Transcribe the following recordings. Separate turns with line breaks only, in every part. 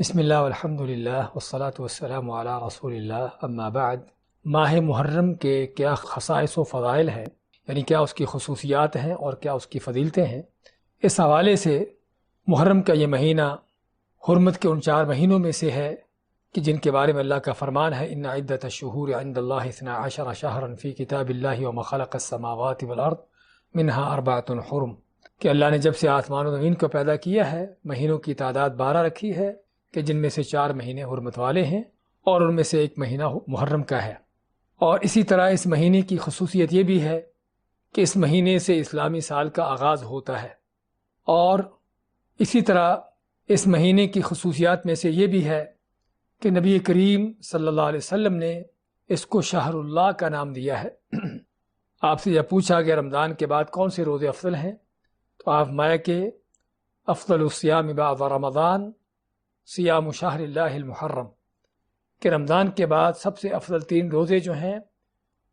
بسم اللہ والحمد للہ والصلاة والسلام علی رسول اللہ اما بعد۔ ماہ محرم کے کیا خصائص و فضائل ہیں، یعنی کیا اس کی خصوصیات ہیں اور کیا اس کی فضیلتیں ہیں، اس حوالے سے محرم کا یہ مہینہ حرمت کے ان 4 مہینوں میں سے ہے کہ جن کے بارے میں اللہ کا فرمان ہے ان عدۃ الشہور عند اللہ 12 شہرا فی کتاب اللہ وما خلق السماوات والارض منها 4 حرم، کہ اللہ نے جب سے آسمان و زمین کو پیدا کیا ہے مہینوں کی تعداد 12 رکھی ہے کہ جن میں سے 4 مہینے حرمت والے ہیں اور ان میں سے ایک مہینہ محرم کا ہے۔ اور اسی طرح اس مہینے کی خصوصیت یہ بھی ہے کہ اس مہینے سے اسلامی سال کا آغاز ہوتا ہے، اور اسی طرح اس مہینے کی خصوصیات میں سے یہ بھی ہے کہ نبی کریم صلی اللہ علیہ وسلم نے اس کو شہر اللہ کا نام دیا ہے۔ آپ سے جب پوچھا گیا رمضان کے بعد کون سے روزے افضل ہیں، تو آپ فرمایا کہ افضل الصیام بعد رمضان صیام شہر اللہ المحرم، کہ رمضان کے بعد سب سے افضل 3 روزے جو ہیں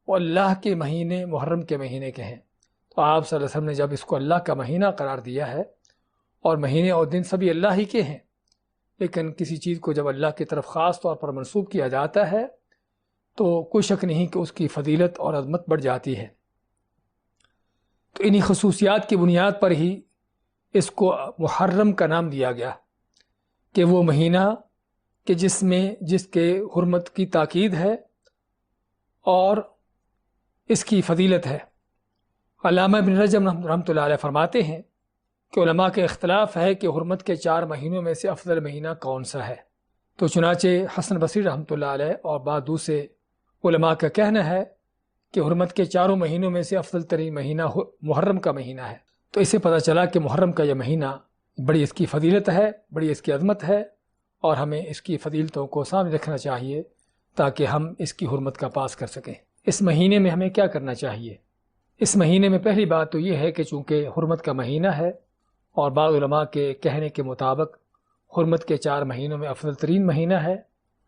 وہ اللہ کے مہینے محرم کے مہینے کے ہیں۔ تو آپ صلی اللہ علیہ وسلم نے جب اس کو اللہ کا مہینہ قرار دیا ہے، اور مہینے اور دن سبھی اللہ ہی کے ہیں، لیکن کسی چیز کو جب اللہ کی طرف خاص طور پر منسوب کیا جاتا ہے تو کوئی شک نہیں کہ اس کی فضیلت اور عظمت بڑھ جاتی ہے۔ تو انہی خصوصیات کی بنیاد پر ہی اس کو محرم کا نام دیا گیا، کہ وہ مہینہ کہ جس کے حرمت کی تاکید ہے اور اس کی فضیلت ہے۔ علامہ ابن رجب رحمۃ اللہ علیہ فرماتے ہیں کہ علماء کے اختلاف ہے کہ حرمت کے 4 مہینوں میں سے افضل مہینہ کون سا ہے، تو چنانچہ حسن بصری رحمۃ اللہ علیہ اور بعض دوسرے علماء کا کہنا ہے کہ حرمت کے 4 مہینوں میں سے افضل ترین مہینہ محرم کا مہینہ ہے۔ تو اس سے پتہ چلا کہ محرم کا یہ مہینہ بڑی اس کی فضیلت ہے، بڑی اس کی عظمت ہے، اور ہمیں اس کی فضیلتوں کو سامنے رکھنا چاہیے تاکہ ہم اس کی حرمت کا پاس کر سکیں۔ اس مہینے میں ہمیں کیا کرنا چاہیے؟ اس مہینے میں پہلی بات تو یہ ہے کہ چونکہ حرمت کا مہینہ ہے اور بعض علماء کے کہنے کے مطابق حرمت کے 4 مہینوں میں افضل ترین مہینہ ہے،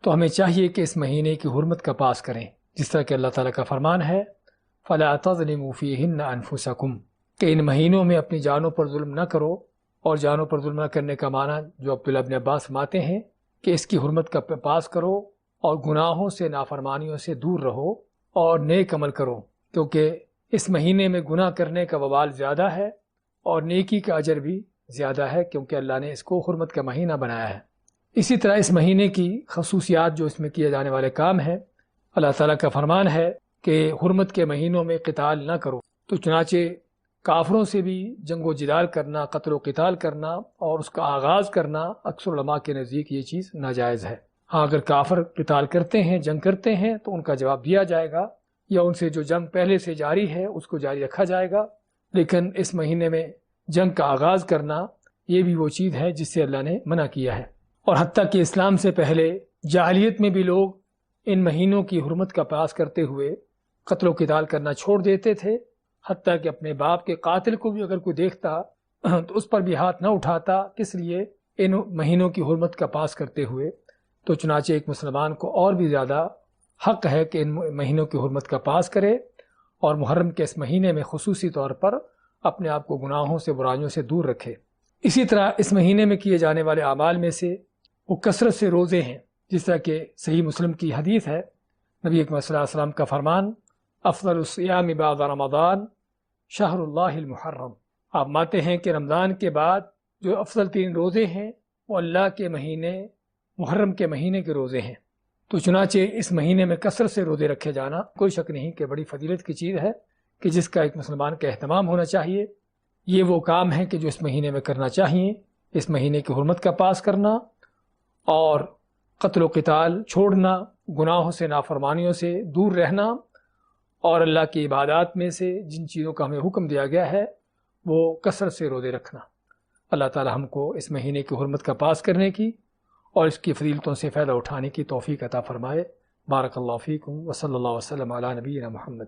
تو ہمیں چاہیے کہ اس مہینے کی حرمت کا پاس کریں، جس طرح کہ اللہ تعالیٰ کا فرمان ہے فَلَا تَظْلِمُوا فِيهِنَّ أَنفُسَكُمْ، کہ ان مہینوں میں اپنی جانوں پر ظلم نہ کرو۔ اور جانوں پر ظلم نہ کرنے کا معنی جو عبداللہ ابن عباس فرماتے ہیں کہ اس کی حرمت کا پاس کرو اور گناہوں سے نافرمانیوں سے دور رہو اور نیک عمل کرو، کیونکہ اس مہینے میں گناہ کرنے کا وبال زیادہ ہے اور نیکی کا اجر بھی زیادہ ہے، کیونکہ اللہ نے اس کو حرمت کا مہینہ بنایا ہے۔ اسی طرح اس مہینے کی خصوصیات جو اس میں کیے جانے والے کام ہیں، اللہ تعالیٰ کا فرمان ہے کہ حرمت کے مہینوں میں قتال نہ کرو، تو چنانچہ کافروں سے بھی جنگ و جدال کرنا، قتل و قتال کرنا اور اس کا آغاز کرنا اکثر علماء کے نزدیک یہ چیز ناجائز ہے۔ ہاں، اگر کافر قتال کرتے ہیں، جنگ کرتے ہیں، تو ان کا جواب دیا جائے گا، یا ان سے جو جنگ پہلے سے جاری ہے اس کو جاری رکھا جائے گا، لیکن اس مہینے میں جنگ کا آغاز کرنا یہ بھی وہ چیز ہے جس سے اللہ نے منع کیا ہے۔ اور حتیٰ کہ اسلام سے پہلے جاہلیت میں بھی لوگ ان مہینوں کی حرمت کا پاس کرتے ہوئے قتل و قتال کرنا چھوڑ دیتے تھے، حتیٰ کہ اپنے باپ کے قاتل کو بھی اگر کوئی دیکھتا تو اس پر بھی ہاتھ نہ اٹھاتا، کس لیے؟ ان مہینوں کی حرمت کا پاس کرتے ہوئے۔ تو چنانچہ ایک مسلمان کو اور بھی زیادہ حق ہے کہ ان مہینوں کی حرمت کا پاس کرے اور محرم کے اس مہینے میں خصوصی طور پر اپنے آپ کو گناہوں سے، برائیوں سے دور رکھے۔ اسی طرح اس مہینے میں کیے جانے والے اعمال میں سے وہ کثرت سے روزے ہیں، جس طرح کہ صحیح مسلم کی حدیث ہے، نبی اکرم صلی اللہ علیہ وسلم کا فرمان افضل الصیام بعد رمضان شہر اللہ المحرم۔ آپ مانتے ہیں کہ رمضان کے بعد جو افضل 3 روزے ہیں وہ اللہ کے مہینے محرم کے مہینے کے روزے ہیں۔ تو چنانچہ اس مہینے میں کثرت سے روزے رکھے جانا کوئی شک نہیں کہ بڑی فضیلت کی چیز ہے، کہ جس کا ایک مسلمان کا اہتمام ہونا چاہیے۔ یہ وہ کام ہے کہ جو اس مہینے میں کرنا چاہیے، اس مہینے کی حرمت کا پاس کرنا اور قتل و قتال چھوڑنا، گناہوں سے، نافرمانیوں سے دور رہنا، اور اللہ کی عبادات میں سے جن چیزوں کا ہمیں حکم دیا گیا ہے وہ کثرت سے روزے رکھنا۔ اللہ تعالی ہم کو اس مہینے کی حرمت کا پاس کرنے کی اور اس کی فضیلتوں سے فائدہ اٹھانے کی توفیق عطا فرمائے۔ بارک اللہ فیکم وصلی اللہ وسلم علی نبینا محمد۔